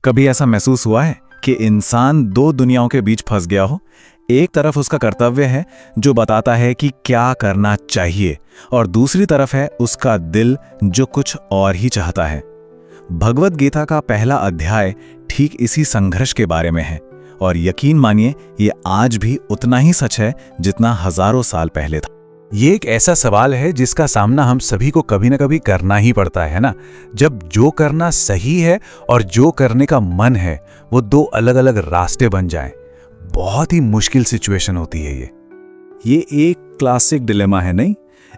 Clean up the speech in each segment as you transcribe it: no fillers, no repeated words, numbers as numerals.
कभी ऐसा महसूस हुआ है कि इंसान दो दुनियाओं के बीच फंस गया हो? एक तरफ उसका कर्तव्य है जो बताता है कि क्या करना चाहिए, और दूसरी तरफ है उसका दिल जो कुछ और ही चाहता है। भगवद गीता का पहला अध्याय ठीक इसी संघर्ष के बारे में है, और यकीन मानिए ये आज भी उतना ही सच है जितना हजारों साल पहले था। ये एक ऐसा सवाल है जिसका सामना हम सभी को कभी न कभी करना ही पड़ता है ना। जब जो करना सही है और जो करने का मन है वो दो अलग अलग रास्ते बन जाएं, बहुत ही मुश्किल सिचुएशन होती है ये एक क्लासिक डिलेमा है, नहीं?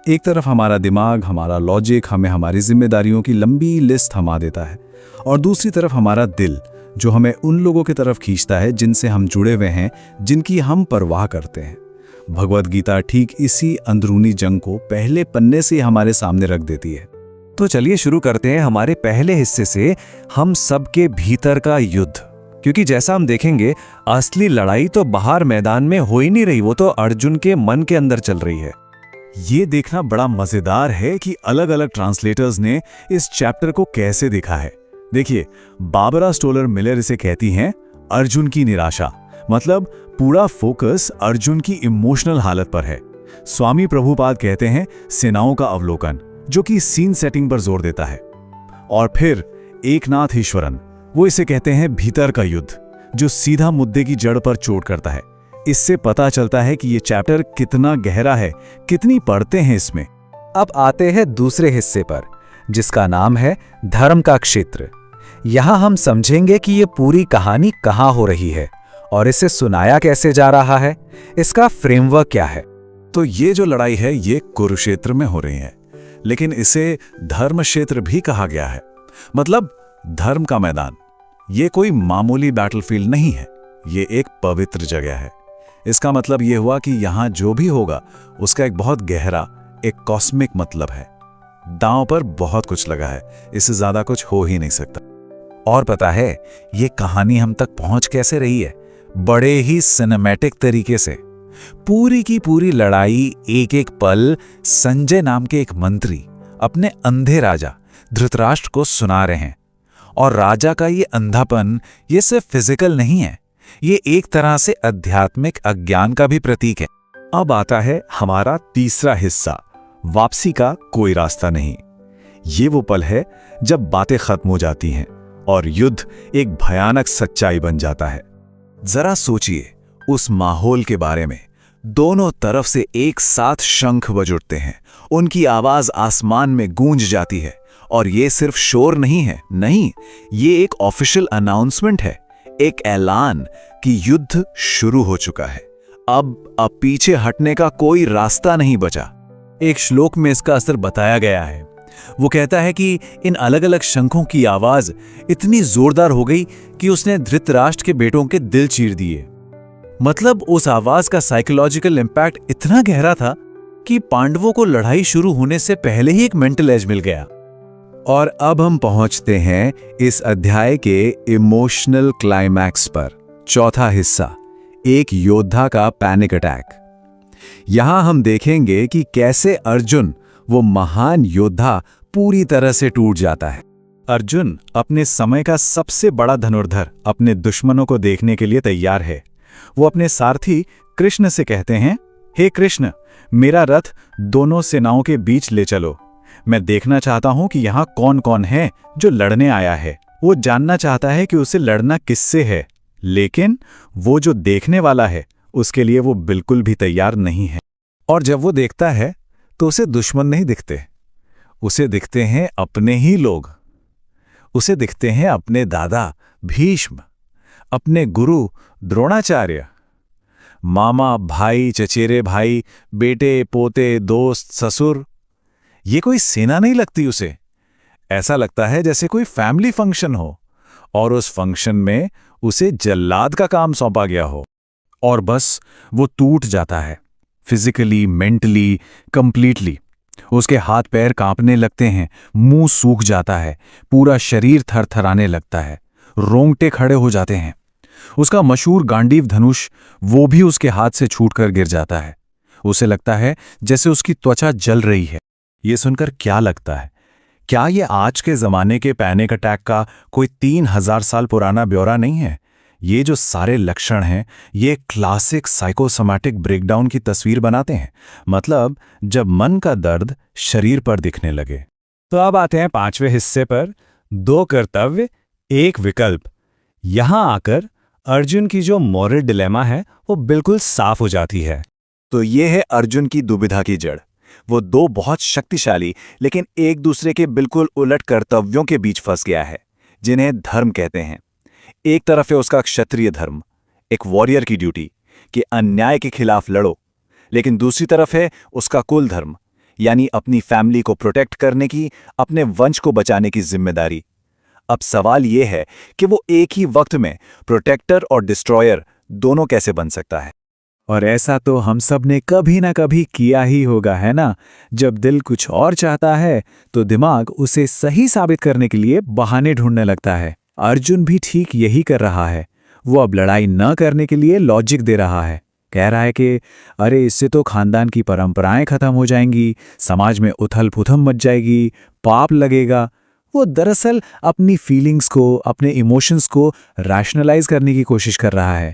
एक तरफ हमारा दिमाग, हमारा लॉजिक हमें हमारी जिम्मेदारियों की लंबी लिस्ट थमा देता है, और दूसरी तरफ हमारा दिल जो हमें उन लोगों की तरफ खींचता है जिनसे हम जुड़े हुए हैं, जिनकी हम परवाह करते हैं। भगवद गीता ठीक इसी अंदरूनी जंग को पहले पन्ने से हमारे सामने रख देती है। तो चलिए शुरू करते हैं हमारे पहले हिस्से से, हम सबके भीतर का युद्ध। क्योंकि जैसा हम देखेंगे, असली लड़ाई तो बाहर मैदान में हो ही नहीं रही, वो तो अर्जुन के मन के अंदर चल रही है। ये देखना बड़ा मजेदार है कि अलग अलग ट्रांसलेटर्स ने इस चैप्टर को कैसे देखा है। देखिए, बाबरा स्टोलर मिलर इसे कहती हैं अर्जुन की निराशा, मतलब पूरा फोकस अर्जुन की इमोशनल हालत पर है। स्वामी प्रभुपाद कहते हैं सेनाओं का अवलोकन, जो कि सीन सेटिंग पर जोर देता है। और फिर एकनाथ ईश्वरन, वो इसे कहते हैं भीतर का युद्ध, जो सीधा मुद्दे की जड़ पर चोट करता है। इससे पता चलता है कि ये चैप्टर कितना गहरा है, कितनी पढ़ते हैं इसमें। अब आते हैं दूसरे हिस्से पर, जिसका नाम है धर्म का क्षेत्र। यहां हम समझेंगे कि ये पूरी कहानी कहां हो रही है और इसे सुनाया कैसे जा रहा है, इसका फ्रेमवर्क क्या है। तो ये जो लड़ाई है ये कुरुक्षेत्र में हो रही है, लेकिन इसे धर्म क्षेत्र भी कहा गया है, मतलब धर्म का मैदान। ये कोई मामूली बैटलफील्ड नहीं है, ये एक पवित्र जगह है। इसका मतलब ये हुआ कि यहां जो भी होगा उसका एक बहुत गहरा, एक कॉस्मिक मतलब है। दांव पर बहुत कुछ लगा है, इससे ज्यादा कुछ हो ही नहीं सकता। और पता है ये कहानी हम तक पहुंच कैसे रही है? बड़े ही सिनेमैटिक तरीके से। पूरी की पूरी लड़ाई एक एक पल संजय नाम के एक मंत्री अपने अंधे राजा धृतराष्ट्र को सुना रहे हैं। और राजा का ये अंधापन ये सिर्फ फिजिकल नहीं है, ये एक तरह से आध्यात्मिक अज्ञान का भी प्रतीक है। अब आता है हमारा तीसरा हिस्सा, वापसी का कोई रास्ता नहीं। ये वो पल है जब बातें खत्म हो जाती हैं और युद्ध एक भयानक सच्चाई बन जाता है। जरा सोचिए उस माहौल के बारे में। दोनों तरफ से एक साथ शंख बज उठते हैं, उनकी आवाज आसमान में गूंज जाती है। और ये सिर्फ शोर नहीं है, नहीं, ये एक ऑफिशियल अनाउंसमेंट है, एक ऐलान कि युद्ध शुरू हो चुका है। अब पीछे हटने का कोई रास्ता नहीं बचा। एक श्लोक में इसका असर बताया गया है। वो कहता है कि इन अलग अलग शंखों की आवाज इतनी जोरदार हो गई कि उसने धृतराष्ट्र के बेटों के दिल चीर दिए। मतलब उस आवाज का साइकोलॉजिकल इंपैक्ट इतना गहरा था कि पांडवों को लड़ाई शुरू होने से पहले ही एक मेंटल एज मिल गया। और अब हम पहुंचते हैं इस अध्याय के इमोशनल क्लाइमैक्स पर। चौथा हिस्सा, एक योद्धा का पैनिक अटैक। यहां हम देखेंगे कि कैसे अर्जुन, वो महान योद्धा, पूरी तरह से टूट जाता है। अर्जुन अपने समय का सबसे बड़ा धनुर्धर अपने दुश्मनों को देखने के लिए तैयार है। वो अपने सारथी कृष्ण से कहते हैं, हे कृष्ण, मेरा रथ दोनों सेनाओं के बीच ले चलो। मैं देखना चाहता हूं कि यहां कौन कौन है जो लड़ने आया है। वो जानना चाहता है कि उसे लड़ना किससे है, लेकिन वो जो देखने वाला है उसके लिए वो बिल्कुल भी तैयार नहीं है। और जब वो देखता है तो उसे दुश्मन नहीं दिखते, उसे दिखते हैं अपने ही लोग। उसे दिखते हैं अपने दादा भीष्म, अपने गुरु द्रोणाचार्य, मामा, भाई, चचेरे भाई, बेटे, पोते, दोस्त, ससुर। ये कोई सेना नहीं लगती उसे। ऐसा लगता है जैसे कोई फैमिली फंक्शन हो, और उस फंक्शन में उसे जल्लाद का काम सौंपा गया हो। और बस वो टूट जाता है, फिजिकली, मेंटली, कंप्लीटली। उसके हाथ पैर कांपने लगते हैं, मुंह सूख जाता है, पूरा शरीर थरथराने लगता है, रोंगटे खड़े हो जाते हैं। उसका मशहूर गांडीव धनुष वो भी उसके हाथ से छूटकर गिर जाता है। उसे लगता है जैसे उसकी त्वचा जल रही है। ये सुनकर क्या लगता है क्या ये आज के ज़माने के पैनिक अटैक का कोई 3000 साल पुराना ब्यौरा नहीं है? ये जो सारे लक्षण हैं, ये क्लासिक साइकोसोमैटिक ब्रेकडाउन की तस्वीर बनाते हैं। मतलब जब मन का दर्द शरीर पर दिखने लगे। तो अब आते हैं 5वें हिस्से पर, 2 कर्तव्य, 1 विकल्प। यहां आकर अर्जुन की जो मॉरल डिलेमा है वो बिल्कुल साफ हो जाती है। तो ये है अर्जुन की दुविधा की जड़। वो दो बहुत शक्तिशाली लेकिन एक दूसरे के बिल्कुल उलट कर्तव्यों के बीच फंस गया है, जिन्हें धर्म कहते हैं। एक तरफ है उसका क्षत्रिय धर्म, एक वॉरियर की ड्यूटी कि अन्याय के खिलाफ लड़ो, लेकिन दूसरी तरफ है उसका कुल धर्म, यानी अपनी फैमिली को प्रोटेक्ट करने की, अपने वंश को बचाने की जिम्मेदारी। अब सवाल यह है कि वो एक ही वक्त में प्रोटेक्टर और डिस्ट्रॉयर दोनों कैसे बन सकता है। और ऐसा तो हम सब ने कभी ना कभी किया ही होगा, है ना? जब दिल कुछ और चाहता है तो दिमाग उसे सही साबित करने के लिए बहाने ढूंढने लगता है। अर्जुन भी ठीक यही कर रहा है। वो अब लड़ाई न करने के लिए लॉजिक दे रहा है। कह रहा है कि अरे इससे तो खानदान की परंपराएं खत्म हो जाएंगी, समाज में उथल-पुथल मच जाएगी, पाप लगेगा। वो दरअसल अपनी फीलिंग्स को, अपने इमोशंस को रैशनलाइज करने की कोशिश कर रहा है।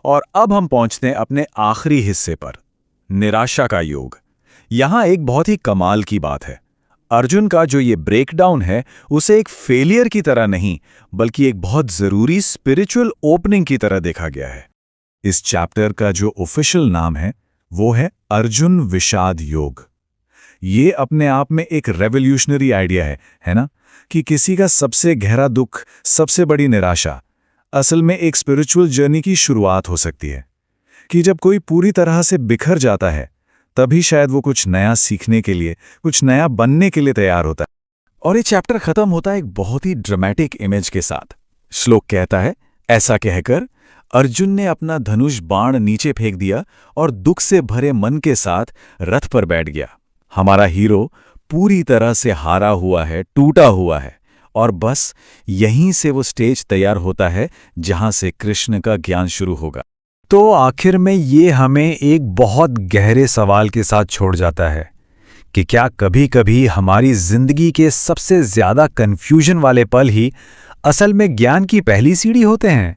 और अब हम पहुंचते हैं अपने आखिरी हिस्से पर, निराशा का योग। यहां एक बहुत ही कमाल की बात है। अर्जुन का जो ये ब्रेकडाउन है उसे एक फेलियर की तरह नहीं, बल्कि एक बहुत जरूरी स्पिरिचुअल ओपनिंग की तरह देखा गया है। इस चैप्टर का जो ऑफिशियल नाम है वो है अर्जुन विषाद योग। ये अपने आप में एक रेवोल्यूशनरी आइडिया है ना? कि किसी का सबसे गहरा दुख, सबसे बड़ी निराशा असल में एक स्पिरिचुअल जर्नी की शुरुआत हो सकती है। कि जब कोई पूरी तरह से बिखर जाता है तभी शायद वो कुछ नया सीखने के लिए, कुछ नया बनने के लिए तैयार होता है। और ये चैप्टर खत्म होता है एक बहुत ही ड्रामेटिक इमेज के साथ। श्लोक कहता है, ऐसा कहकर अर्जुन ने अपना धनुष बाण नीचे फेंक दिया और दुख से भरे मन के साथ रथ पर बैठ गया। हमारा हीरो पूरी तरह से हारा हुआ है, टूटा हुआ है, और बस यहीं से वो स्टेज तैयार होता है जहां से कृष्ण का ज्ञान शुरू होगा। तो आखिर में ये हमें एक बहुत गहरे सवाल के साथ छोड़ जाता है कि क्या कभी-कभी हमारी जिंदगी के सबसे ज्यादा कंफ्यूजन वाले पल ही असल में ज्ञान की पहली सीढ़ी होते हैं?